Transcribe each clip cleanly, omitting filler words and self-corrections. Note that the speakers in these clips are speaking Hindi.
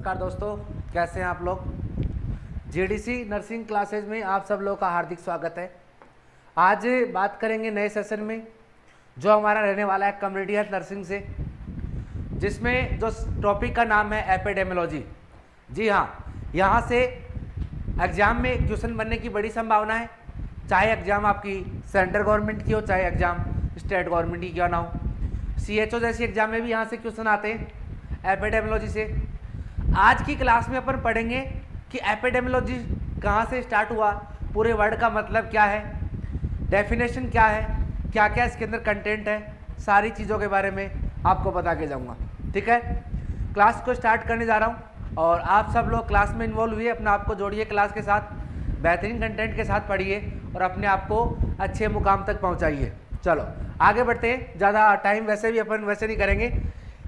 नमस्कार दोस्तों, कैसे हैं आप लोग। जीडीसी नर्सिंग क्लासेज में आप सब लोगों का हार्दिक स्वागत है। आज बात करेंगे नए सेशन में जो हमारा रहने वाला है कम्युनिटी हेल्थ नर्सिंग से, जिसमें जो टॉपिक का नाम है एपिडेमियोलॉजी। जी हाँ, यहाँ से एग्ज़ाम में क्वेश्चन बनने की बड़ी संभावना है, चाहे एग्ज़ाम आपकी सेंट्रल गवर्नमेंट की हो, चाहे एग्ज़ाम स्टेट गवर्नमेंट की क्यों ना हो। CHO जैसी एग्ज़ाम में भी यहाँ से क्वेश्चन आते हैं एपिडेमियोलॉजी से। आज की क्लास में अपन पढ़ेंगे कि एपिडेमियोलॉजी कहाँ से स्टार्ट हुआ, पूरे वर्ड का मतलब क्या है, डेफिनेशन क्या है, क्या क्या इसके अंदर कंटेंट है, सारी चीज़ों के बारे में आपको बता के जाऊँगा। ठीक है, क्लास को स्टार्ट करने जा रहा हूँ और आप सब लोग क्लास में इन्वॉल्व हुए, अपने आप को जोड़िए क्लास के साथ, बेहतरीन कंटेंट के साथ पढ़िए और अपने आप को अच्छे मुकाम तक पहुँचाइए। चलो आगे बढ़ते हैं, ज़्यादा टाइम वैसे भी अपन वैसे नहीं करेंगे।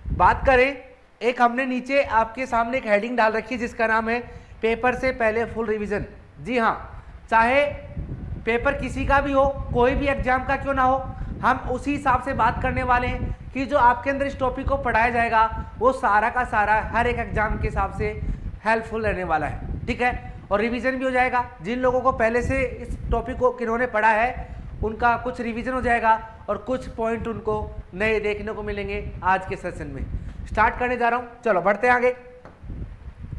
बात करें, एक हमने नीचे आपके सामने एक हेडिंग डाल रखी है जिसका नाम है पेपर से पहले फुल रिवीजन। जी हाँ, चाहे पेपर किसी का भी हो, कोई भी एग्जाम का क्यों ना हो, हम उसी हिसाब से बात करने वाले हैं कि जो आपके अंदर इस टॉपिक को पढ़ाया जाएगा वो सारा का सारा हर एक एग्जाम के हिसाब से हेल्पफुल रहने वाला है। ठीक है, और रिवीजन भी हो जाएगा। जिन लोगों को पहले से इस टॉपिक को किन्होंने पढ़ा है उनका कुछ रिवीजन हो जाएगा और कुछ पॉइंट उनको नए देखने को मिलेंगे आज के सेशन में। स्टार्ट करने जा रहा हूं, चलो बढ़ते हैं आगे।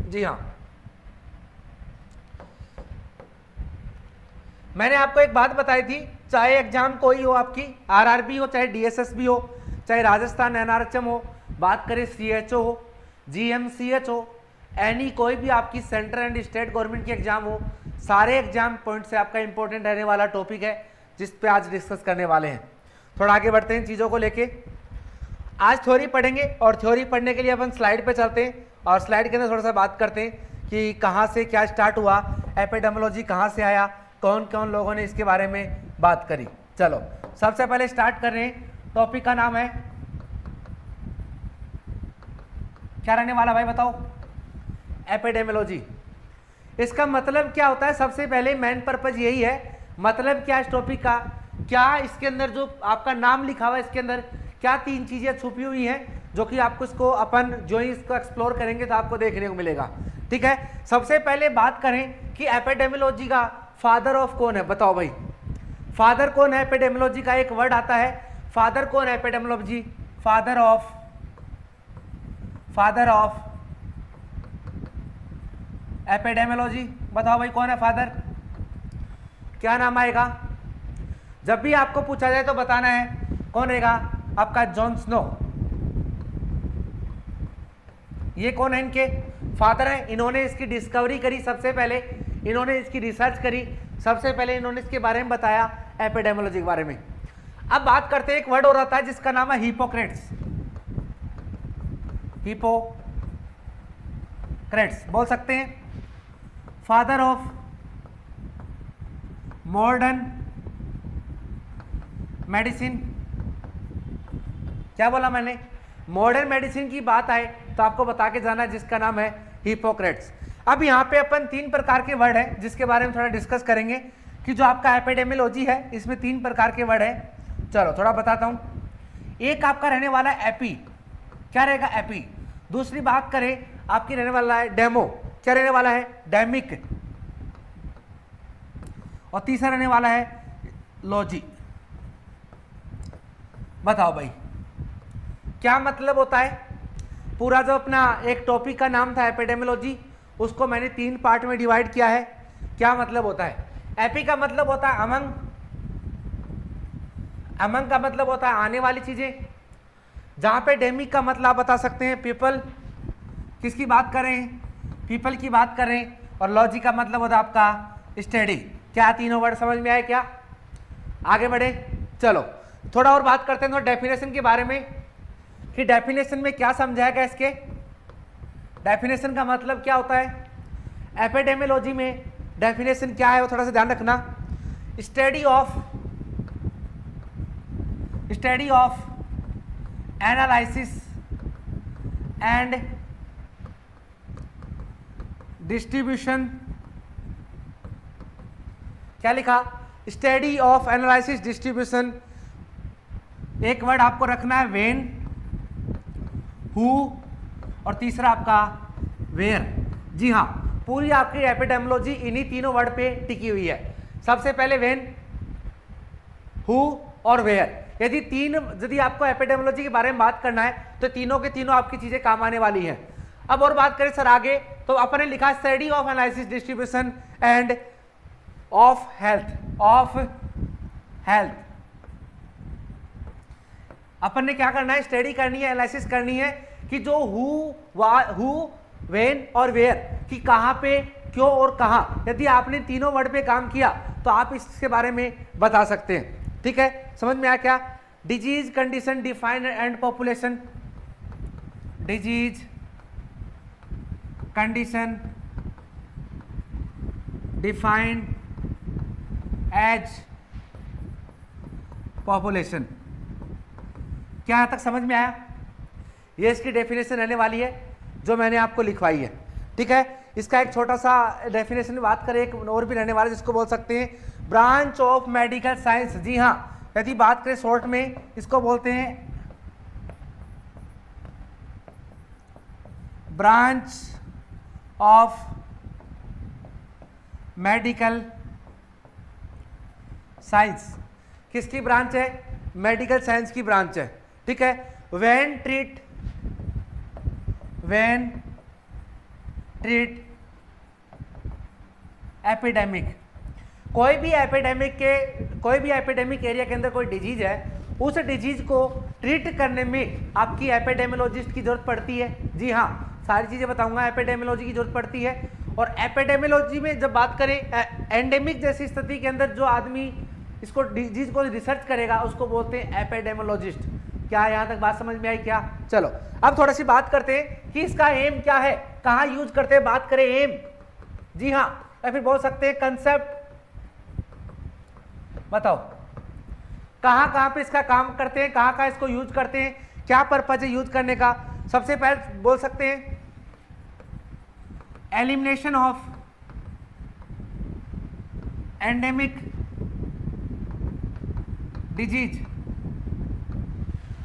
जी हाँ, मैंने आपको एक बात बताई थी, चाहे एग्जाम कोई हो, आपकी RRB हो, चाहे DSSB हो, चाहे राजस्थान NRHM हो, बात करें CHO हो, GMCH हो, एनी कोई भी आपकी सेंट्रल एंड स्टेट गवर्नमेंट की एग्जाम हो, सारे एग्जाम पॉइंट से आपका इंपॉर्टेंट रहने वाला टॉपिक है जिस पे आज डिस्कस करने वाले हैं। थोड़ा आगे बढ़ते हैं चीज़ों को लेके। आज थ्योरी पढ़ेंगे और थ्योरी पढ़ने के लिए अपन स्लाइड पे चलते हैं और स्लाइड के अंदर थोड़ा सा बात करते हैं कि कहाँ से क्या स्टार्ट हुआ, एपिडेमियोलॉजी कहाँ से आया, कौन कौन लोगों ने इसके बारे में बात करी। चलो सबसे पहले स्टार्ट कर रहे हैं, टॉपिक का नाम है क्या रहने वाला भाई बताओ, एपिडेमियोलॉजी। इसका मतलब क्या होता है, सबसे पहले मेन पर्पज यही है, मतलब क्या इस टॉपिक का, क्या इसके अंदर जो आपका नाम लिखा हुआ है इसके अंदर क्या तीन चीजें छुपी हुई हैं जो कि आपको इसको अपन जो ही इसको एक्सप्लोर करेंगे तो आपको देखने को मिलेगा। ठीक है, सबसे पहले बात करें कि एपिडेमियोलॉजी का फादर ऑफ कौन है, बताओ भाई फादर कौन है एपिडेमियोलॉजी का। एक वर्ड आता है फादर कौन है एपिडेमियोलॉजी, फादर ऑफ एपिडेमियोलॉजी, बताओ भाई कौन है फादर, क्या नाम आएगा। जब भी आपको पूछा जाए तो बताना है कौन रहेगा आपका, जॉन स्नो। ये कौन है, इनके फादर हैं, इन्होंने इसकी डिस्कवरी करी सबसे पहले, इन्होंने इसकी रिसर्च करी सबसे पहले, इन्होंने इसके बारे में बताया एपिडेमियोलॉजी के बारे में। अब बात करते हैं, एक वर्ड और आता है जिसका नाम है हिपोक्रेट्स। हिपोक्रेट्स बोल सकते हैं, फादर ऑफ मॉडर्न मेडिसिन। क्या बोला मैंने, मॉडर्न मेडिसिन की बात आए तो आपको बता के जाना जिसका नाम है हिपोक्रेट्स। अब यहाँ पे अपन तीन प्रकार के वर्ड हैं जिसके बारे में थोड़ा डिस्कस करेंगे कि जो आपका एपिडेमियोलॉजी है इसमें तीन प्रकार के वर्ड हैं। चलो थोड़ा बताता हूँ। एक आपका रहने वाला है एपी, क्या रहेगा एपी। दूसरी बात करें आपकी रहने वाला है डेमो, क्या रहने वाला है डेमिक। और तीसरा रहने वाला है लॉजी। बताओ भाई क्या मतलब होता है। पूरा जो अपना एक टॉपिक का नाम था एपिडेमियोलॉजी, उसको मैंने तीन पार्ट में डिवाइड किया है। क्या मतलब होता है, एपी का मतलब होता है अमंग, अमंग का मतलब होता है आने वाली चीजें, जहां पे डेमिक का मतलब आप बता सकते हैं पीपल, किसकी बात कर रहे हैं, पीपल की बात कर रहे हैं। और लॉजी का मतलब होता है आपका स्टडी। क्या तीनों वर्ड समझ में आए क्या, आगे बढ़े। चलो थोड़ा और बात करते हैं तो डेफिनेशन के बारे में कि डेफिनेशन में क्या समझाएगा। इसके डेफिनेशन का मतलब क्या होता है, एपिडेमियोलॉजी में डेफिनेशन क्या है वो थोड़ा सा ध्यान रखना। Study of analysis and distribution, क्या लिखा, स्टडी ऑफ एनालिसिस डिस्ट्रीब्यूशन। एक वर्ड आपको रखना है व्हेन, हु, और तीसरा आपका वेयर। जी हाँ, पूरी आपकी एपिडेमियोलॉजी इन्हीं तीनों वर्ड पे टिकी हुई है। सबसे पहले व्हेन, हु और वेयर। यदि आपको एपिडेमियोलॉजी के बारे में बात करना है तो तीनों के तीनों आपकी चीजें काम आने वाली हैं। अब और बात करें सर आगे, तो अपन ने लिखा study of analysis distribution and of health. अपन ने क्या करना है, स्टडी करनी है, एनालिसिस करनी है कि जो हु व्हेन और वेयर कि कहां पे, क्यों और कहां। यदि आपने तीनों वर्ड पे काम किया तो आप इसके बारे में बता सकते हैं। ठीक है, समझ में आया क्या? Disease condition defined and population, disease condition defined as population. क्या यहां तक समझ में आया? ये इसकी डेफिनेशन रहने वाली है जो मैंने आपको लिखवाई है। ठीक है, इसका एक छोटा सा डेफिनेशन में बात करें, एक और भी रहने वाला है जिसको बोल सकते हैं ब्रांच ऑफ मेडिकल साइंस। जी हाँ, यदि बात करें शॉर्ट में इसको बोलते हैं ब्रांच ऑफ मेडिकल साइंस। किसकी ब्रांच है? मेडिकल साइंस की ब्रांच है। ठीक है, व्हेन ट्रीट एपिडेमिक, कोई भी एपिडेमिक एरिया के अंदर कोई डिजीज है, उस डिजीज को ट्रीट करने में आपकी एपिडेमियोलॉजिस्ट की जरूरत पड़ती है। जी हाँ, सारी चीजें बताऊंगा, एपिडेमियोलॉजी की जरूरत पड़ती है। और एपिडेमियोलॉजी में जब बात करें एंडेमिक जैसी स्थिति के अंदर जो आदमी इसको डिजीज को रिसर्च करेगा उसको बोलते हैं एपिडेमियोलॉजिस्ट। क्या यहां तक बात समझ में आई क्या? चलो अब थोड़ी सी बात करते हैं कि इसका एम क्या है, कहां यूज करते हैं। बात करें एम, जी हाँ, या फिर बोल सकते हैं कंसेप्ट। बताओ कहां पे इसका काम करते हैं, कहां इसको यूज करते हैं, क्या पर्पज है यूज करने का। सबसे पहले बोल सकते हैं एलिमिनेशन ऑफ एंडेमिक डिजीज।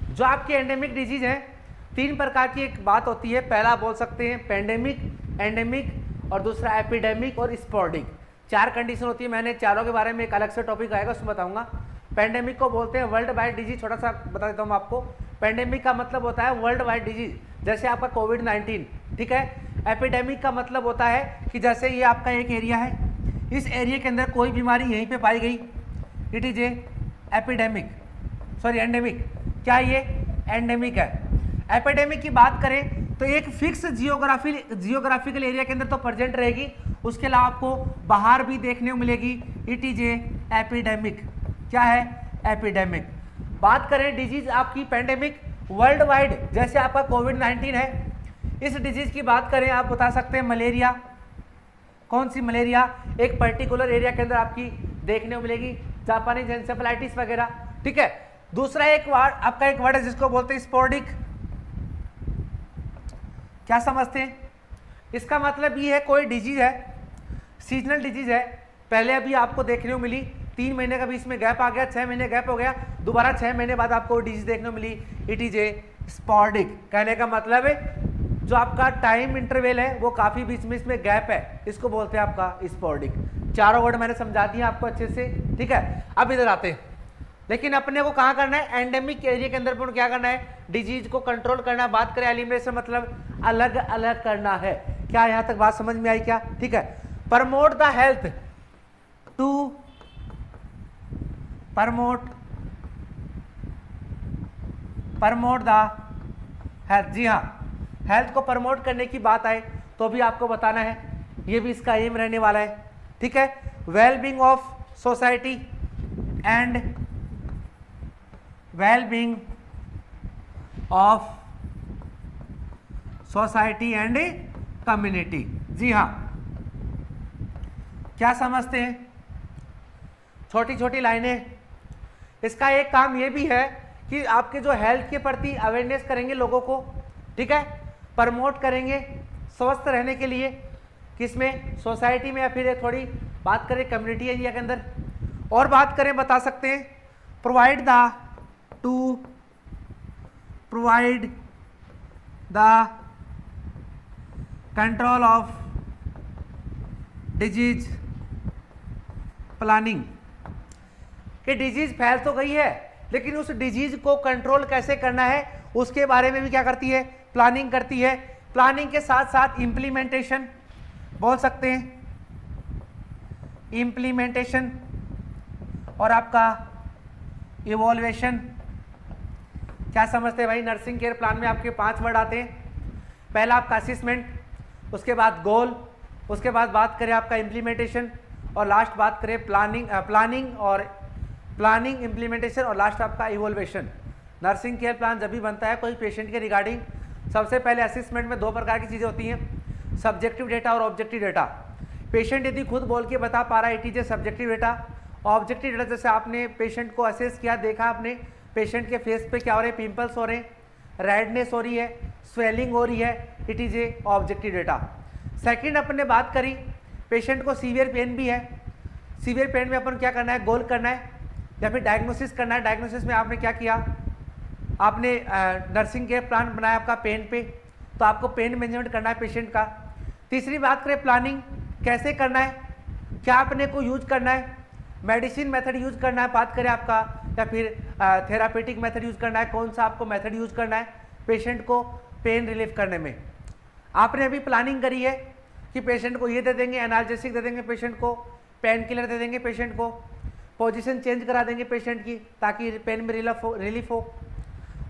जो आपकी एंडेमिक डिजीज है, तीन प्रकार की एक बात होती है। पहला बोल सकते हैं पेंडेमिक, एंडेमिक और दूसरा एपिडेमिक और स्पोर्डिक। चार कंडीशन होती है, मैंने चारों के बारे में एक अलग से टॉपिक आएगा उसमें बताऊंगा। पेंडेमिक को बोलते हैं वर्ल्ड वाइड डिजीज। छोटा सा बता देता हूँ आपको, पेंडेमिक का मतलब होता है वर्ल्ड वाइड डिजीज, जैसे आपका कोविड-19। ठीक है, एपिडेमिक का मतलब होता है कि जैसे ये आपका एक एरिया है, इस एरिया के अंदर कोई बीमारी यहीं पे पाई गई, it is A epidemic, sorry endemic. क्या ये एंडेमिक है? एपिडेमिक की बात करें तो एक फिक्स जियोग्राफिकल एरिया के अंदर तो प्रेजेंट रहेगी, उसके अलावा आपको बाहर भी देखने को मिलेगी, इट इज ए एपिडेमिक। क्या है? एपिडेमिक। बात करें डिजीज आपकी पेंडेमिक वर्ल्ड वाइड, जैसे आपका कोविड-19 है, इस डिजीज की बात करें आप बता सकते हैं मलेरिया। कौन सी मलेरिया? एक पर्टिकुलर एरिया के अंदर आपकी देखने को मिलेगी, जापानीज एन्सेफेलाइटिस वगैरह। ठीक है, दूसरा एक वर्ड आपका एक वर्ड है जिसको बोलते हैं स्पोर्डिक। क्या समझते हैं? इसका मतलब ये है कोई डिजीज है, सीजनल डिजीज है, पहले अभी आपको देखने को मिली, 3 महीने का बीच में गैप आ गया, 6 महीने गैप हो गया, दोबारा 6 महीने बाद आपको डिजीज देखने को मिली, इट इज ए स्पोर्डिक। कहने का मतलब है जो आपका टाइम इंटरवल है वो काफी बीच में इसमें गैप है, इसको बोलते हैं आपका स्पोर्डिक। चारों वर्ड मैंने समझा दिया आपको अच्छे से। ठीक है, अब इधर आते हैं, लेकिन अपने को कहाँ करना है? एंडेमिक एरिया के अंदर पर क्या करना है? डिजीज को कंट्रोल करना। बात करें एलिमिनेशन मतलब अलग अलग करना है। क्या यहां तक बात समझ में आई क्या? ठीक है, promote the health, to promote the health. जी हाँ, हेल्थ को प्रमोट करने की बात आए तो भी आपको बताना है, ये भी इसका एम रहने वाला है। ठीक है, wellbeing of society and wellbeing of society and community. जी हाँ, क्या समझते हैं? छोटी छोटी लाइनें। इसका एक काम ये भी है कि आपके जो हेल्थ के प्रति अवेयरनेस करेंगे लोगों को, ठीक है, प्रमोट करेंगे स्वस्थ रहने के लिए, किसमें? सोसाइटी में, या फिर थोड़ी बात करें कम्युनिटी एरिया के अंदर। और बात करें बता सकते हैं provide the control of disease planning, कि डिजीज फैल तो गई है लेकिन उस डिजीज को कंट्रोल कैसे करना है उसके बारे में भी क्या करती है, प्लानिंग करती है। प्लानिंग के साथ साथ इम्प्लीमेंटेशन बोल सकते हैं, इम्प्लीमेंटेशन और आपका इवोल्यूशन। क्या समझते हैं भाई, नर्सिंग केयर प्लान में आपके 5 वर्ड आते हैं। पहला आपका असेसमेंट, उसके बाद गोल, उसके बाद बात करें आपका इम्प्लीमेंटेशन और लास्ट बात करें प्लानिंग इम्प्लीमेंटेशन और लास्ट आपका इवोल्यूशन। नर्सिंग केयर प्लान जब भी बनता है कोई पेशेंट के रिगार्डिंग, सबसे पहले असेसमेंट में 2 प्रकार की चीज़ें होती हैं, सब्जेक्टिव डेटा और ऑब्जेक्टिव डेटा। पेशेंट यदि खुद बोल के बता पा रहा है it is A subjective data. Objective data जैसे आपने पेशेंट को असेस किया, देखा आपने पेशेंट के फेस पे क्या हो रहे हैं, पिंपल्स हो रहे हैं, रेडनेस हो रही है, स्वेलिंग हो रही है, it is a objective data. Second अपन ने बात करी पेशेंट को सीवियर पेन भी है, सीवियर पेन में अपन क्या करना है, गोल करना है या फिर डायग्नोसिस करना है। डायग्नोसिस में आपने क्या किया, आपने नर्सिंग केयर प्लान बनाया आपका पेन पे, तो आपको पेन मैनेजमेंट करना है पेशेंट का। तीसरी बात करें प्लानिंग, कैसे करना है, क्या अपने को यूज करना है, मेडिसिन मेथड यूज करना है बात करें आपका, या फिर थेरापेटिक मेथड यूज करना है, कौन सा आपको मेथड यूज करना है पेशेंट को पेन रिलीफ करने में। आपने अभी प्लानिंग करी है कि पेशेंट को ये दे देंगे, एनाल्जेसिक दे देंगे पेशेंट को, पेन किलर दे देंगे पेशेंट को, पोजीशन चेंज करा देंगे पेशेंट की ताकि पेन में रिलीफ हो।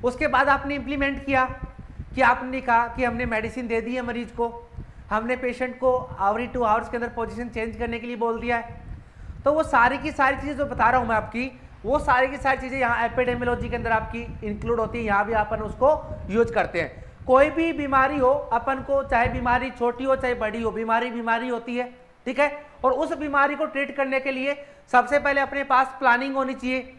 उसके बाद आपने इम्प्लीमेंट किया कि आपने कहा कि हमने मेडिसिन दे दी है मरीज को, हमने पेशेंट को एवरी 2 आवर्स के अंदर पोजीशन चेंज करने के लिए बोल दिया है। तो वो सारी की सारी चीज़ें जो बता रहा हूँ मैं आपकी, वो सारी की सारी चीज़ें यहाँ एपिडेमियोलॉजी के अंदर आपकी इंक्लूड होती है, यहाँ भी अपन उसको यूज करते हैं। कोई भी बीमारी हो अपन को, चाहे बीमारी छोटी हो चाहे बड़ी हो, बीमारी होती है, ठीक है। और उस बीमारी को ट्रीट करने के लिए सबसे पहले अपने पास प्लानिंग होनी चाहिए,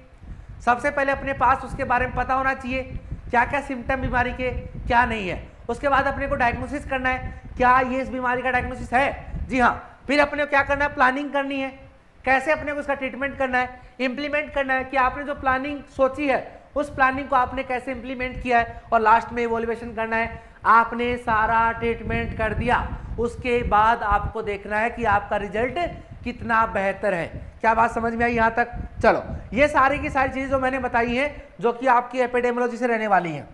सबसे पहले अपने पास उसके बारे में पता होना चाहिए क्या क्या सिम्टम बीमारी के क्या नहीं है। उसके बाद अपने को डायग्नोसिस करना है, क्या ये इस बीमारी का डायग्नोसिस है, जी हाँ। फिर अपने को क्या करना है, प्लानिंग करनी है, कैसे अपने को उसका ट्रीटमेंट करना है, इम्प्लीमेंट करना है कि आपने जो प्लानिंग सोची है उस प्लानिंग को आपने कैसे इम्प्लीमेंट किया है, और लास्ट में इवोल्यूशन करना है। आपने सारा ट्रीटमेंट कर दिया, उसके बाद आपको देखना है कि आपका रिजल्ट कितना बेहतर है। क्या बात समझ में आई यहाँ तक? चलो, ये सारी की सारी चीजें जो मैंने बताई हैं जो कि आपकी एपिडेमियोलॉजी से रहने वाली हैं।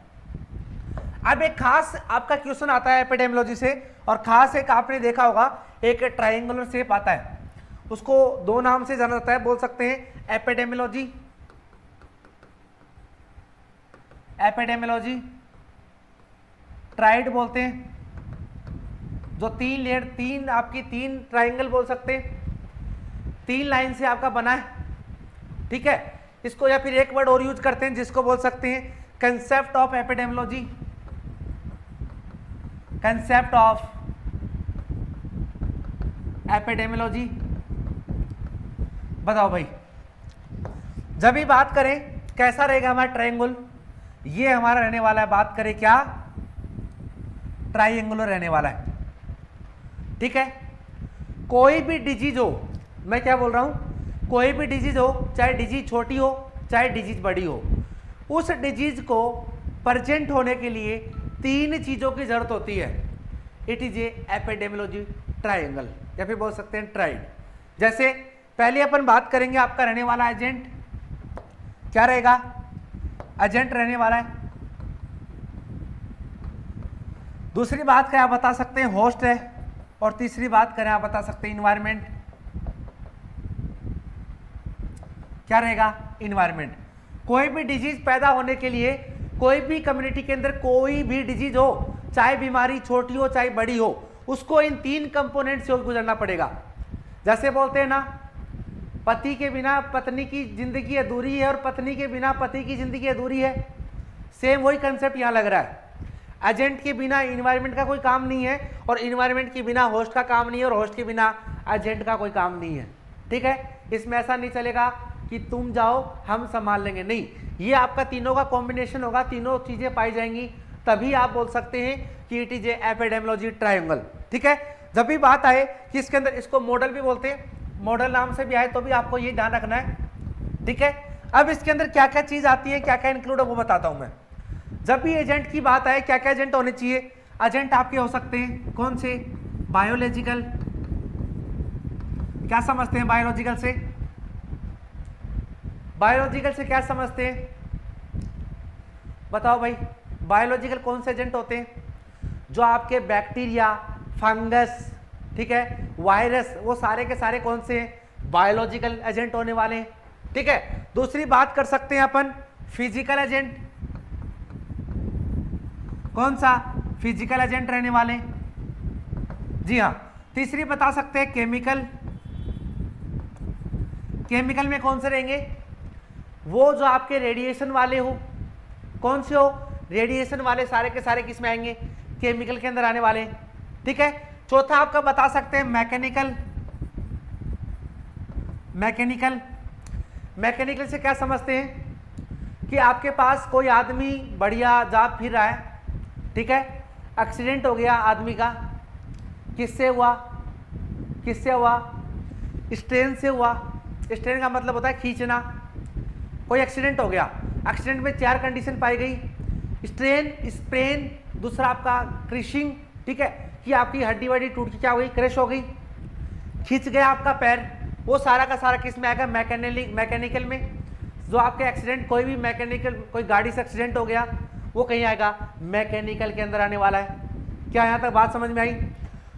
अब एक खास आपका क्वेश्चन आता है एपिडेमियोलॉजी से, और खास एक आपने देखा होगा एक ट्रायंगुलर शेप आता है, उसको 2 नाम से जाना जाता है, बोल सकते हैं एपिडेमियोलॉजी, एपिडेमियोलॉजी ट्राइड बोलते हैं, जो 3 लेयर 3 आपकी 3 ट्रायंगल बोल सकते हैं, 3 लाइन से आपका बना है, ठीक है। इसको या फिर एक वर्ड और यूज करते हैं जिसको बोल सकते हैं concept of epidemiology, concept of epidemiology. बताओ भाई, जब भी बात करें कैसा रहेगा हमारा ट्रायंगल, ये हमारा रहने वाला है, बात करें क्या, ट्रायंगुलर रहने वाला है, ठीक है। कोई भी डिजीज हो, मैं क्या बोल रहा हूं, कोई भी डिजीज हो, चाहे डिजीज छोटी हो चाहे डिजीज बड़ी हो, उस डिजीज को प्रेजेंट होने के लिए 3 चीजों की जरूरत होती है। It is A epidemiology triangle, या फिर बोल सकते हैं ट्राइड। जैसे पहले अपन बात करेंगे आपका रहने वाला एजेंट, क्या रहेगा, एजेंट रहने वाला है। दूसरी बात क्या आप बता सकते हैं, होस्ट है। और तीसरी बात करें आप बता सकते हैं इन्वायरमेंट, क्या रहेगा, इन्वायरमेंट। कोई भी डिजीज पैदा होने के लिए, कोई भी कम्युनिटी के अंदर कोई भी डिजीज हो, चाहे बीमारी छोटी हो चाहे बड़ी हो, उसको इन 3 कंपोनेंट से गुजरना पड़ेगा। जैसे बोलते हैं ना, पति के बिना पत्नी की जिंदगी अधूरी है और पत्नी के बिना पति की जिंदगी अधूरी है, सेम वही कंसेप्ट यहां लग रहा है। एजेंट के बिना इन्वायरमेंट का कोई काम नहीं है, और इन्वायरमेंट के बिना होस्ट का काम नहीं है, और होस्ट के बिना एजेंट का कोई काम नहीं है, ठीक है। इसमें ऐसा नहीं चलेगा कि तुम जाओ हम संभाल लेंगे, नहीं, ये आपका तीनों का कॉम्बिनेशन होगा, तीनों चीजें पाई जाएंगी, तभी आप बोल सकते हैं कि it is A epidemiology triangle, ठीक है। जब भी बात आए कि इसके अंदर, इसको मॉडल भी बोलते हैं, मॉडल नाम से भी आए तो भी आपको ये ध्यान रखना है, ठीक है। अब इसके अंदर क्या क्या चीज आती है, क्या क्या इंक्लूड है वो बताता हूं मैं। जब भी एजेंट की बात आए, क्या क्या एजेंट होने चाहिए, एजेंट आपके हो सकते हैं कौन से, बायोलॉजिकल, क्या समझते हैं बायोलॉजिकल से, बायोलॉजिकल से क्या समझते हैं बताओ भाई, बायोलॉजिकल कौन से एजेंट होते हैं, जो आपके बैक्टीरिया, फंगस, ठीक है, वायरस, वो सारे के सारे कौन से हैं, बायोलॉजिकल एजेंट होने वाले हैं, ठीक है। दूसरी बात कर सकते हैं अपन फिजिकल एजेंट, कौन सा, फिजिकल एजेंट रहने वाले, जी हाँ। तीसरी बता सकते हैं केमिकल, केमिकल में कौन से रहेंगे, वो जो आपके रेडिएशन वाले हो, कौन से हो, रेडिएशन वाले सारे के सारे किस में आएंगे, केमिकल के अंदर आने वाले, ठीक है। चौथा आपका बता सकते हैं मैकेनिकल, मैकेनिकल, मैकेनिकल से क्या समझते हैं कि आपके पास कोई आदमी बढ़िया जा फिर रहा है, ठीक है, एक्सीडेंट हो गया आदमी का, किससे हुआ, किससे हुआ, स्ट्रेन से हुआ, स्ट्रेन का मतलब होता है खींचना, कोई एक्सीडेंट हो गया, एक्सीडेंट में 4 कंडीशन पाई गई, स्ट्रेन, स्प्रेन, दूसरा आपका क्रिशिंग, ठीक है, कि आपकी हड्डी वड्डी टूट के क्या हो गई, क्रश हो गई, खींच गया आपका पैर, वो सारा का सारा किस में आएगा, मैकेनिकल में। जो आपके एक्सीडेंट, कोई भी मैकेनिकल, कोई गाड़ी से एक्सीडेंट हो गया, वो कहीं आएगा, मैकेनिकल के अंदर आने वाला है। क्या यहां तक बात समझ में आई।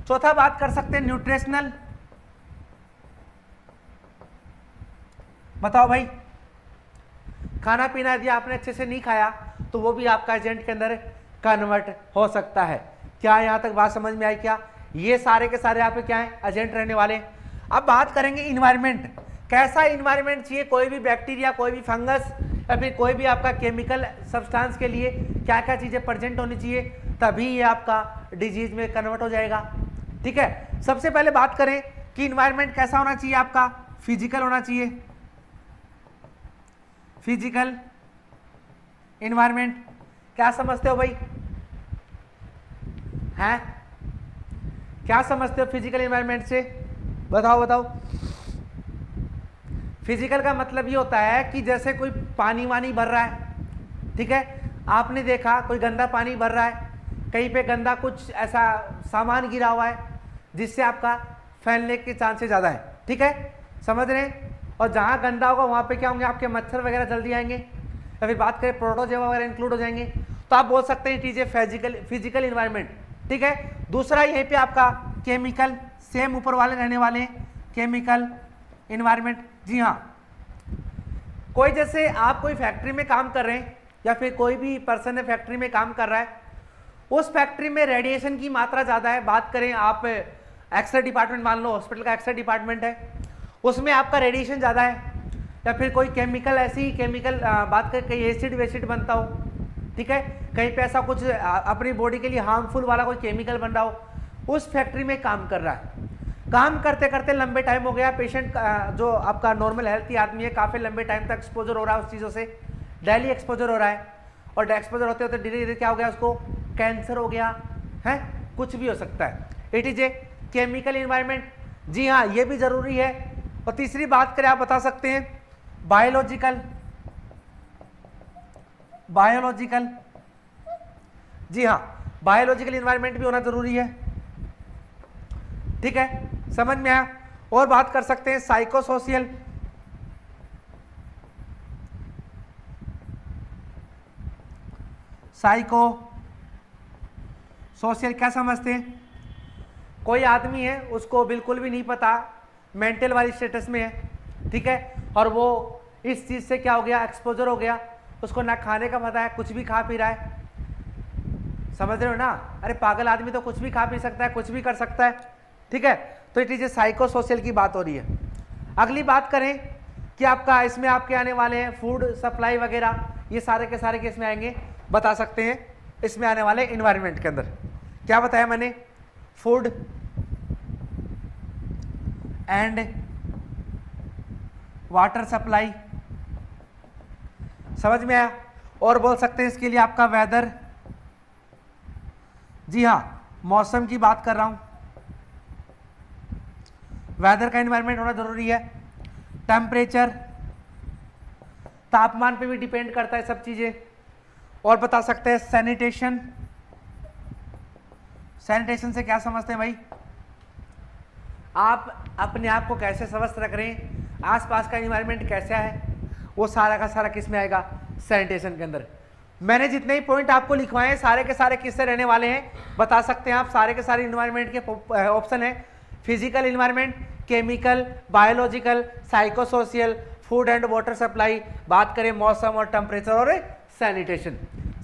चौथा बात कर सकते हैं न्यूट्रिशनल, बताओ भाई, खाना पीना यदि आपने अच्छे से नहीं खाया तो वो भी आपका एजेंट के अंदर कन्वर्ट हो सकता है। क्या यहां तक बात समझ में आई क्या, ये सारे के सारे आपके क्या है, एजेंट रहने वाले। अब बात करेंगे इन्वायरमेंट, कैसा इन्वायरमेंट चाहिए, कोई भी बैक्टीरिया, कोई भी फंगस या फिर कोई भी आपका केमिकल सब्सटेंस के लिए क्या क्या चीजें प्रेजेंट होनी चाहिए, तभी ये आपका डिजीज में कन्वर्ट हो जाएगा, ठीक है। सबसे पहले बात करें कि इन्वायरमेंट कैसा होना चाहिए, आपका फिजिकल होना चाहिए, फिजिकल इन्वायरमेंट, क्या समझते हो भाई, हैं, क्या समझते हो फिजिकल इन्वायरमेंट से, बताओ बताओ। फिजिकल का मतलब ये होता है कि जैसे कोई पानी वानी भर रहा है, ठीक है, आपने देखा कोई गंदा पानी भर रहा है, कहीं पे गंदा कुछ ऐसा सामान गिरा हुआ है जिससे आपका फैलने के चांसेस ज़्यादा है, ठीक है, समझ रहे हैं। और जहाँ गंदा होगा वहाँ पे क्या होंगे, आपके मच्छर वगैरह जल्दी आएंगे, या फिर बात करें प्रोटोजोआ वगैरह इंक्लूड हो जाएंगे, तो आप बोल सकते हैं it is a physical environment, ठीक है। दूसरा यहीं पे आपका केमिकल, सेम ऊपर वाले रहने वाले हैं, केमिकल इन्वायरमेंट, जी हाँ। कोई जैसे आप कोई फैक्ट्री में काम कर रहे हैं या फिर कोई भी पर्सन है फैक्ट्री में काम कर रहा है, उस फैक्ट्री में रेडिएशन की मात्रा ज़्यादा है। बात करें आप एक्सरे डिपार्टमेंट, मान लो हॉस्पिटल का एक्सरे डिपार्टमेंट है, उसमें आपका रेडिएशन ज़्यादा है, या फिर कोई केमिकल, ऐसी केमिकल बात करें कहीं एसिड वेसिड बनता हो, ठीक है, कहीं पे ऐसा कुछ अपनी बॉडी के लिए हार्मफुल वाला कोई केमिकल बन रहा हो, उस फैक्ट्री में काम कर रहा है। काम करते करते लंबे टाइम हो गया, पेशेंट जो आपका नॉर्मल हेल्थी आदमी है काफ़ी लंबे टाइम तक एक्सपोजर हो रहा है उस चीज़ों से, डेली एक्सपोजर हो रहा है, और एक्सपोजर होते होते धीरे धीरे क्या हो गया, उसको कैंसर हो गया है, कुछ भी हो सकता है। It is a chemical environment, जी हाँ, ये भी ज़रूरी है। और तीसरी बात करें, आप बता सकते हैं बायोलॉजिकल, बायोलॉजिकल, जी हाँ, बायोलॉजिकल इन्वायरमेंट भी होना जरूरी है, ठीक है, समझ में आया। और बात कर सकते हैं साइकोसोशियल, साइको सोशल क्या समझते हैं, कोई आदमी है उसको बिल्कुल भी नहीं पता, मेंटल वाली स्टेटस में है, ठीक है, और वो इस चीज़ से क्या हो गया, एक्सपोजर हो गया, उसको ना खाने का पता है, कुछ भी खा पी रहा है, समझ रहे हो ना। अरे पागल आदमी तो कुछ भी खा पी सकता है, कुछ भी कर सकता है, ठीक है। तो it is A psycho social की बात हो रही है। अगली बात करें कि आपका इसमें आपके आने वाले हैं फूड सप्लाई वगैरह, ये सारे के सारे किस में आएंगे, बता सकते हैं इसमें आने वाले इन्वायरमेंट के अंदर। क्या बताया मैंने, फूड एंड वाटर सप्लाई, समझ में आया। और बोल सकते हैं इसके लिए आपका वेदर, जी हाँ, मौसम की बात कर रहा हूं, वेदर का एनवायरनमेंट होना जरूरी है। टेम्परेचर, तापमान पे भी डिपेंड करता है सब चीजें। और बता सकते हैं सैनिटेशन, सैनिटेशन से क्या समझते हैं भाई? आप अपने आप को कैसे स्वस्थ रख रहे हैं, आसपास का इन्वायरमेंट कैसा है, वो सारा का सारा किस में आएगा? सैनिटेशन के अंदर। मैंने जितने ही पॉइंट आपको लिखवाए हैं सारे के सारे किससे रहने वाले हैं बता सकते हैं आप? सारे के सारे इन्वायरमेंट के ऑप्शन है। Physical environment, chemical, biological, psychosocial, food and water supply, बात करें मौसम और टेम्परेचर और सैनिटेशन।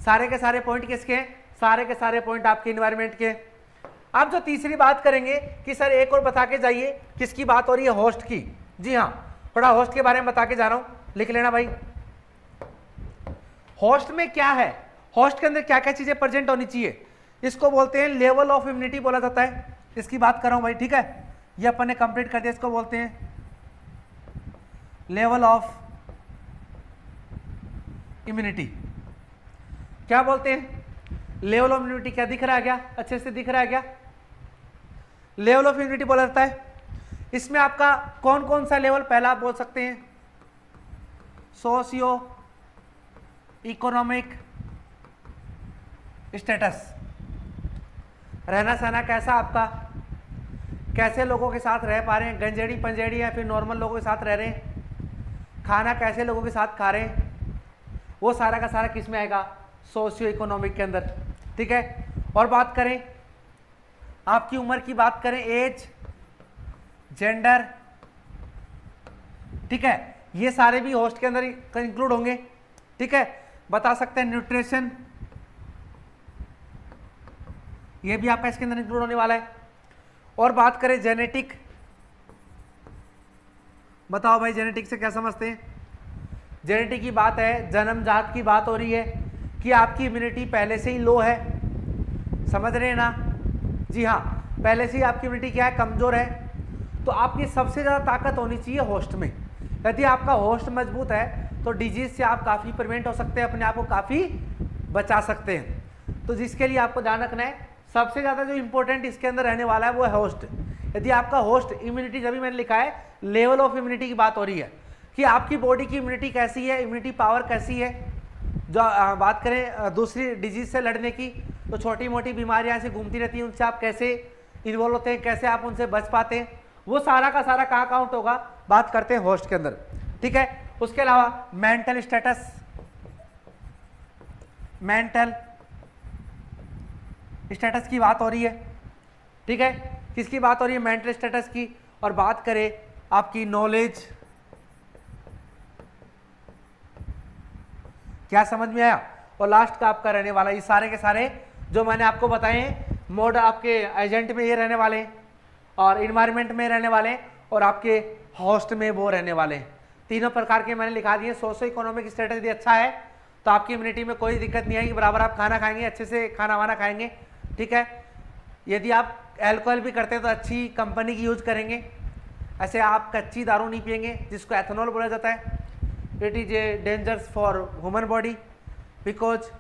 सारे के सारे पॉइंट किसके हैं? सारे के सारे पॉइंट आपके इन्वायरमेंट के। अब जो तीसरी बात करेंगे कि सर एक और बता के जाइए, किसकी बात हो रही है? होस्ट की। जी हाँ, थोड़ा होस्ट के बारे में बता के जा रहा हूं, लिख लेना भाई। होस्ट में क्या है, होस्ट के अंदर क्या क्या चीजें प्रेजेंट होनी चाहिए, इसको बोलते हैं लेवल ऑफ इम्यूनिटी बोला जाता है। इसकी बात कर रहा हूं भाई, ठीक है, ये अपन ने कंप्लीट कर दिया। इसको बोलते हैं लेवल ऑफ इम्यूनिटी। क्या बोलते हैं? Level of immunity. क्या दिख रहा है क्या? अच्छे से दिख रहा है क्या? लेवल ऑफ इम्यूनिटी बोला जाता है। इसमें आपका कौन कौन सा लेवल? पहला आप बोल सकते हैं सोशियो इकोनॉमिक स्टेटस, रहना सहना कैसा आपका, कैसे लोगों के साथ रह पा रहे हैं, गंजेड़ी पंजेड़ी या फिर नॉर्मल लोगों के साथ रह रहे हैं, खाना कैसे लोगों के साथ खा रहे हैं, वो सारा का सारा किस में आएगा? सोशियो इकोनॉमिक के अंदर, ठीक है। और बात करें आपकी उम्र की, बात करें एज, जेंडर, ठीक है, ये सारे भी होस्ट के अंदर इंक्लूड होंगे, ठीक है। बता सकते हैं न्यूट्रिशन, ये भी आपका इसके अंदर इंक्लूड होने वाला है। और बात करें जेनेटिक, बताओ भाई जेनेटिक से क्या समझते हैं? जेनेटिक की बात है, जन्मजात की बात हो रही है कि आपकी इम्यूनिटी पहले से ही लो है, समझ रहे हैं ना? जी हाँ, पहले से ही आपकी इम्यूनिटी क्या है? कमजोर है। तो आपकी सबसे ज़्यादा ताकत होनी चाहिए होस्ट में। यदि आपका होस्ट मजबूत है तो डिजीज से आप काफ़ी प्रिवेंट हो सकते हैं, अपने आप को काफ़ी बचा सकते हैं। तो जिसके लिए आपको ध्यान रखना है, सबसे ज़्यादा जो इंपॉर्टेंट इसके अंदर रहने वाला है वो है होस्ट। यदि आपका होस्ट इम्यूनिटी, जब भी मैंने लिखा है लेवल ऑफ इम्यूनिटी की बात हो रही है कि आपकी बॉडी की इम्यूनिटी कैसी है, इम्यूनिटी पावर कैसी है। जो बात करें दूसरी डिजीज से लड़ने की, तो छोटी मोटी बीमारियां ऐसे घूमती रहती हैं, उनसे आप कैसे इन्वॉल्व होते हैं, कैसे आप उनसे बच पाते हैं, वो सारा का सारा कहाँ काउंट होगा? बात करते हैं होस्ट के अंदर, ठीक है। उसके अलावा मेंटल स्टेटस, मेंटल स्टेटस की बात हो रही है, ठीक है। किसकी बात हो रही है? मेंटल स्टेटस की। और बात करें आपकी नॉलेज, क्या समझ में आया? और लास्ट का आपका रहने वाला, ये सारे के सारे जो मैंने आपको बताए हैं मोड आपके एजेंट में ये रहने वाले हैं, और इन्वायरमेंट में रहने वाले हैं, और आपके होस्ट में वो रहने वाले हैं। तीनों प्रकार के मैंने लिखा दिए। सोशो इकोनॉमिक स्टेटस यदि अच्छा है तो आपकी इम्यूनिटी में कोई दिक्कत नहीं आएगी, बराबर आप खाना खाएंगे, अच्छे से खाना वाना खाएंगे, ठीक है। यदि आप अल्कोहल भी करते हैं तो अच्छी कंपनी की यूज करेंगे, ऐसे आप कच्ची दारू नहीं पिएंगे जिसको एथेनॉल बोला जाता है। It is a dangerous for human body, because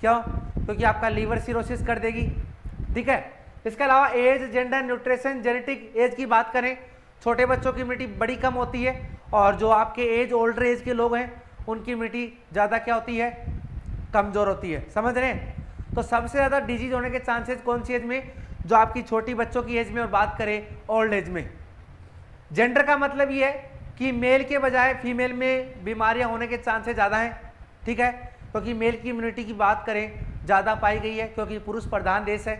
क्यों? क्योंकि आपका लीवर सिरोसिस कर देगी, ठीक है। इसके अलावा age, gender, nutrition, genetic. Age की बात करें, छोटे बच्चों की इम्यूनिटी बड़ी कम होती है, और जो आपके एज, ओल्डर एज के लोग हैं उनकी इम्यूनिटी ज़्यादा क्या होती है? कमज़ोर होती है, समझ रहे हैं। तो सबसे ज़्यादा डिजीज होने के चांसेस कौन सी एज में? जो आपकी छोटी बच्चों की एज में, और बात करें ओल्ड एज में। जेंडर का मतलब ये है कि मेल के बजाय फीमेल में बीमारियां होने के चांसेस ज़्यादा हैं, ठीक है, क्योंकि मेल की इम्यूनिटी की बात करें ज़्यादा पाई गई है, क्योंकि पुरुष प्रधान देश है,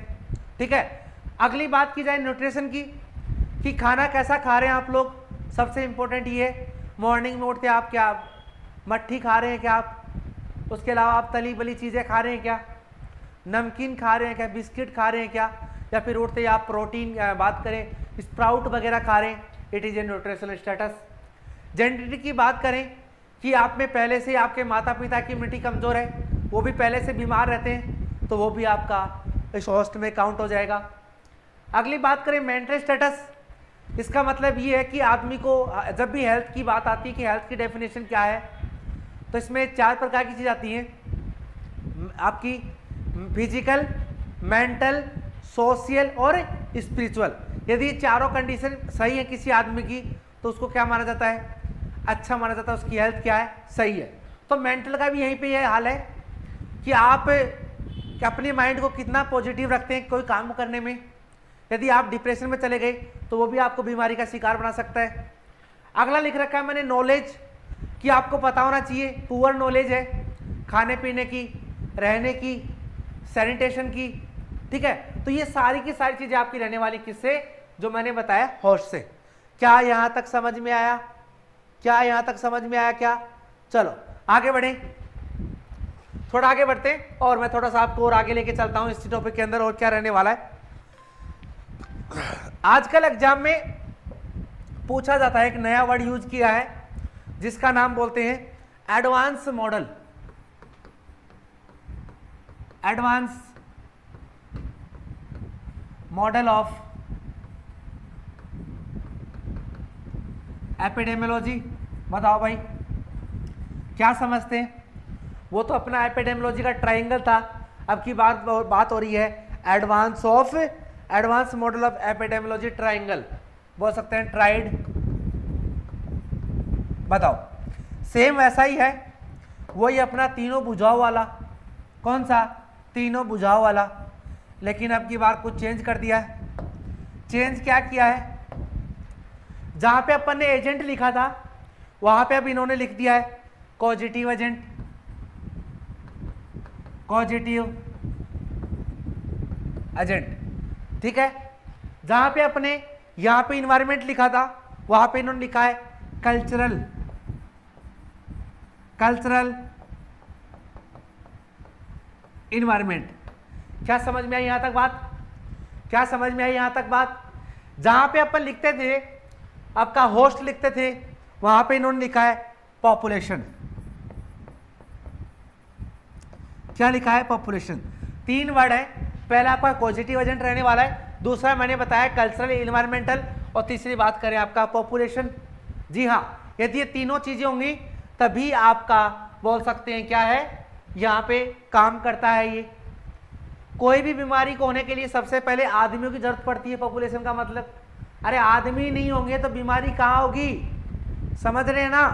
ठीक है। अगली बात की जाए न्यूट्रिशन की, कि खाना कैसा खा रहे हैं आप लोग। सबसे इंपॉर्टेंट ये है, मॉर्निंग में उठते आप क्या मट्ठी खा रहे हैं क्या आप? उसके अलावा आप तली बली चीज़ें खा रहे हैं क्या? नमकीन खा रहे हैं क्या? बिस्किट खा रहे हैं क्या? या फिर उठते ही आप प्रोटीन, बात करें स्प्राउट वगैरह खा रहे हैं? It is a nutritional status. Genetic की बात करें कि आप में पहले से आपके माता पिता की इम्यूनिटी कमज़ोर है, वो भी पहले से बीमार रहते हैं, तो वो भी आपका इस होस्ट में काउंट हो जाएगा। अगली बात करें मेंटल स्टेटस। इसका मतलब ये है कि आदमी को जब भी हेल्थ की बात आती है कि हेल्थ की डेफिनेशन क्या है, तो इसमें 4 प्रकार की चीज़ आती हैं आपकी: फिजिकल, मेंटल, सोशल और स्पिरिचुअल। यदि चारों कंडीशन सही है किसी आदमी की, तो उसको क्या माना जाता है? अच्छा माना जाता है, उसकी हेल्थ क्या है? सही है। तो मेंटल का भी यहीं पे यह हाल है कि आप कि अपने माइंड को कितना पॉजिटिव रखते हैं कोई काम करने में। यदि आप डिप्रेशन में चले गए तो वो भी आपको बीमारी का शिकार बना सकता है। अगला लिख रखा है मैंने नॉलेज, कि आपको पता होना चाहिए। पुअर नॉलेज है खाने पीने की, रहने की, सैनिटेशन की, ठीक है। तो ये सारी की सारी चीजें आपकी रहने वाली किससे, जो मैंने बताया होस्ट से। क्या यहां तक समझ में आया? क्या यहां तक समझ में आया क्या? चलो आगे बढ़े, थोड़ा आगे बढ़ते हैं और मैं थोड़ा सा आपको और आगे लेके चलता हूं इस टॉपिक के अंदर और क्या रहने वाला है। आजकल एग्जाम में पूछा जाता है, एक नया वर्ड यूज किया है जिसका नाम बोलते हैं advance model. Advance model of epidemiology. बताओ भाई क्या समझते हैं? वो तो अपना एपिडेमियोलॉजी का ट्रायंगल था, अब की बात हो रही है advance model of epidemiology triangle, बोल सकते हैं ट्राइड। बताओ सेम वैसा ही है, वही अपना तीनों बुझाव वाला। कौन सा? तीनों बुझाव वाला, लेकिन अब की बार कुछ चेंज कर दिया है। चेंज क्या किया है? जहां पे अपन ने एजेंट लिखा था वहां पे अब इन्होंने लिख दिया है कॉजिटिव एजेंट, कॉजिटिव एजेंट, ठीक है। जहां पे अपने यहां पे इन्वायरमेंट लिखा था वहां पे इन्होंने लिखा है कल्चरल इन्वायरमेंट। क्या समझ में आई यहां तक बात? क्या समझ में आई यहां तक बात? जहां पे अपन लिखते थे आपका होस्ट लिखते थे वहां पे इन्होंने लिखा है पॉपुलेशन। क्या लिखा है? पॉपुलेशन। तीन वर्ड है, पहला आपका पॉजिटिव एजेंट रहने वाला है, दूसरा मैंने बताया कल्चरल इन्वायरमेंटल, और तीसरी बात करें आपका पॉपुलेशन। जी हाँ, यदि ये तीनों चीजें होंगी तभी आपका बोल सकते हैं क्या है, यहाँ पे काम करता है ये। कोई भी बीमारी को होने के लिए सबसे पहले आदमियों की जरूरत पड़ती है। पॉपुलेशन का मतलब, अरे आदमी नहीं होंगे तो बीमारी कहाँ होगी? समझ रहे हैं ना?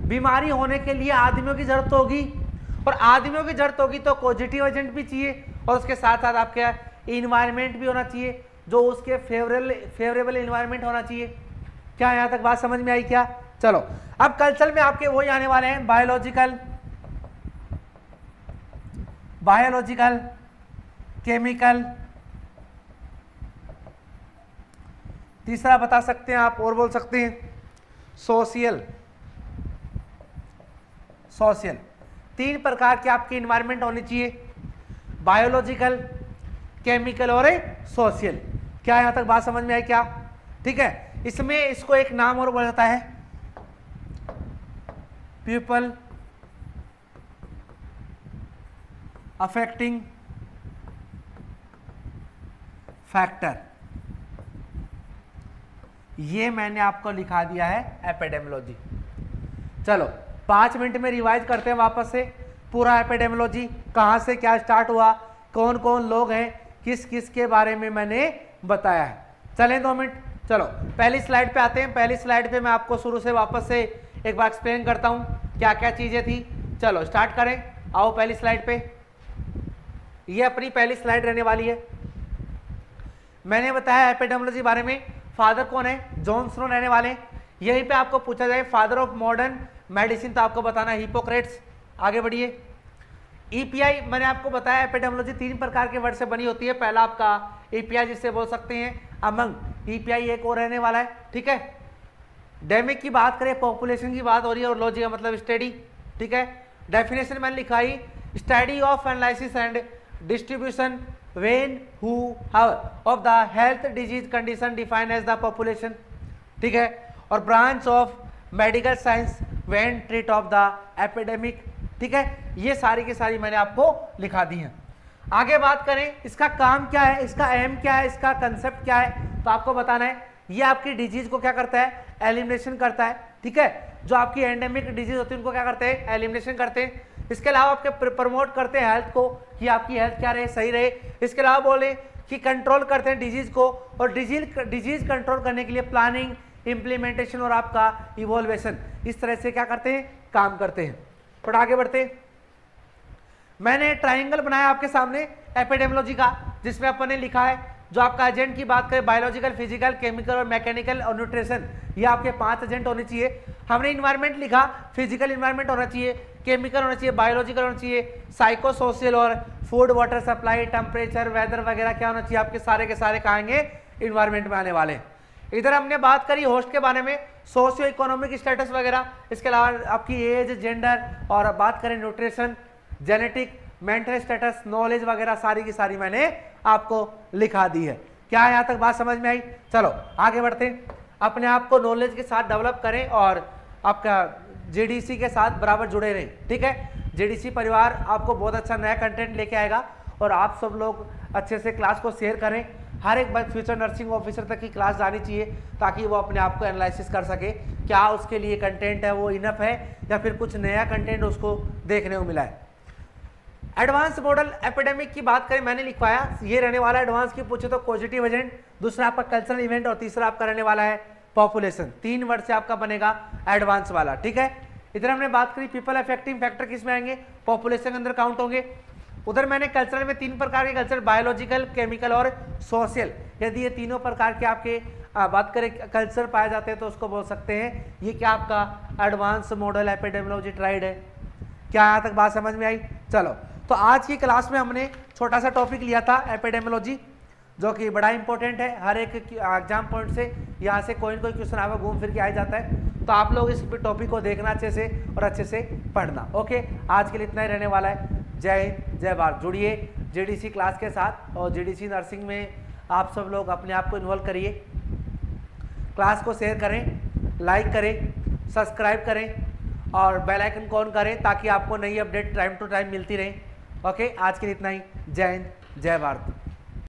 बीमारी होने के लिए आदमियों की जरूरत होगी, और आदमियों की जरूरत होगी तो पॉजिटिव एजेंट भी चाहिए, और उसके साथ साथ आपके इन्वायरमेंट भी होना चाहिए, जो उसके फेवरेबल इन्वायरमेंट होना चाहिए। क्या यहाँ तक बात समझ में आई क्या? चलो अब कल्चर में आपके वही आने वाले हैं बायोलॉजिकल, केमिकल, तीसरा बता सकते हैं आप और बोल सकते हैं सोशल। तीन प्रकार के आपकी इन्वायरमेंट होनी चाहिए, बायोलॉजिकल, केमिकल और सोशल। क्या यहां तक बात समझ में आई क्या? ठीक है। इसमें इसको एक नाम और बोला जाता है पीपल अफेक्टिंग फैक्टर। ये मैंने आपको लिखा दिया है एपिडेमियोलॉजी। चलो 5 मिनट में रिवाइज करते हैं वापस से पूरा एपिडेमियोलॉजी, कहाँ से क्या स्टार्ट हुआ, कौन कौन लोग हैं, किस किस के बारे में मैंने बताया है। चलें 2 मिनट। चलो पहली स्लाइड पे आते हैं। पहली स्लाइड पे मैं आपको शुरू से वापस से एक बार एक्सप्लेन करता हूँ क्या क्या चीज़ें थी। चलो स्टार्ट करें, आओ पहली स्लाइड पे। ये अपनी पहली स्लाइड रहने वाली है। मैंने बताया एपिडेमियोलॉजी बारे में, फादर कौन है? जॉन स्नो रहने वाले। यहीं पे आपको पूछा जाए फादर ऑफ मॉडर्न मेडिसिन, तो आपको बताना है हिपोक्रेट्स। आगे बढ़िए। ईपीआई मैंने आपको बताया एपिडेमियोलॉजी 3 प्रकार के वर्ड से बनी होती है। पहला आपका ईपीआई जिससे बोल सकते हैं अमंग, ईपीआई एक और रहने वाला है, ठीक है। डेमिक की बात करें, पॉपुलेशन की बात हो रही है, और लॉजी का मतलब स्टडी, ठीक है। डेफिनेशन मैंने लिखा ही study of analysis and distribution when who how of the health disease condition defined as the population, ठीक है। और branch of medical science when treat of the epidemic, ठीक है। ये सारी की सारी मैंने आपको लिखा दी है। आगे बात करें इसका काम क्या है, इसका एम क्या है, इसका कंसेप्ट क्या है, तो आपको बताना है ये आपकी डिजीज को क्या करता है? एलिमिनेशन करता है, ठीक है। जो आपकी एंडेमिक डिजीज होती है उनको क्या करते हैं? एलिमिनेशन करते हैं। इसके अलावा आपके प्रमोट करते हैं हेल्थ को, कि आपकी हेल्थ क्या रहे, सही रहे। इसके अलावा बोले कि कंट्रोल करते हैं डिजीज को, और डिजीज कंट्रोल करने के लिए प्लानिंग, इम्प्लीमेंटेशन और आपका इवोल्वेशन, इस तरह से क्या करते हैं? काम करते हैं। थोड़ा आगे बढ़ते हैं। मैंने ट्राइंगल बनाया आपके सामने एपिडेमियोलॉजी का, जिसमें अपन ने लिखा है जो आपका एजेंट की बात करें बायोलॉजिकल, फिजिकल, केमिकल और मैकेनिकल और न्यूट्रिशन, ये आपके 5 एजेंट होने चाहिए। हमने इन्वायरमेंट लिखा, फिजिकल इन्वायरमेंट होना चाहिए, केमिकल होना चाहिए, बायोलॉजिकल होना चाहिए, साइको सोशल और food water supply, temperature, weather वगैरह क्या होना चाहिए, आपके सारे के सारे कहेंगे इन्वायरमेंट में आने वाले। इधर हमने बात करी होस्ट के बारे में, सोशियो इकोनॉमिक स्टेटस वगैरह, इसके अलावा आपकी एज, जेंडर, और बात करें nutrition, genetic, mental status, knowledge वगैरह सारी की सारी मैंने आपको लिखा दी है। क्या यहाँ तक बात समझ में आई? चलो आगे बढ़ते हैं, अपने आप को नॉलेज के साथ डेवलप करें और आपका जेडीसी के साथ बराबर जुड़े रहें, ठीक है। जेडीसी परिवार आपको बहुत अच्छा नया कंटेंट लेके आएगा और आप सब लोग अच्छे से क्लास को शेयर करें। हर एक बार फ्यूचर नर्सिंग ऑफिसर तक की क्लास जानी चाहिए ताकि वो अपने आप को एनालिसिस कर सके, क्या उसके लिए कंटेंट है वो इनफ है या फिर कुछ नया कंटेंट उसको देखने को मिला है। एडवांस मॉडल एपिडेमिक की बात करें, मैंने लिखवाया ये रहने वाला है एडवांस की पूछे तो पॉजिटिव एजेंट, दूसरा आपका कल्चरल इवेंट और तीसरा आपका रहने वाला है पॉपुलेशन। 3 वर्ड से आपका बनेगा एडवांस वाला, ठीक है। इधर हमने बात करी पीपल अफेक्टिंग फैक्टर किस में आएंगे, पॉपुलेशन के अंदर काउंट होंगे। उधर मैंने कल्चरल में 3 प्रकार के कल्चर, बायोलॉजिकल, केमिकल और सोशल, यदि ये तीनों प्रकार के आपके बात करें कल्चर पाए जाते हैं तो उसको बोल सकते हैं ये क्या आपका एडवांस मॉडल एपिडेमियोलॉजी ट्राइड है। क्या यहाँ तक बात समझ में आई? चलो, तो आज की क्लास में हमने छोटा सा टॉपिक लिया था एपिडेमियोलॉजी, जो कि बड़ा इंपॉर्टेंट है, हर एक एग्जाम पॉइंट से यहाँ से कोई ना कोई क्वेश्चन आपका घूम फिर के आ जाता है, तो आप लोग इस टॉपिक को देखना अच्छे से और अच्छे से पढ़ना। ओके, आज के लिए इतना ही रहने वाला है। जय हिंद, जय भारत। जुड़िए जेडीसी क्लास के साथ और जेडीसी नर्सिंग में आप सब लोग अपने आप को इन्वॉल्व करिए, क्लास को शेयर करें, लाइक करें, सब्सक्राइब करें और बेल आइकन को ऑन करें ताकि आपको नई अपडेट टाइम टू टाइम मिलती रहे। ओके, आज के लिए इतना ही। जय हिंद, जय भारत।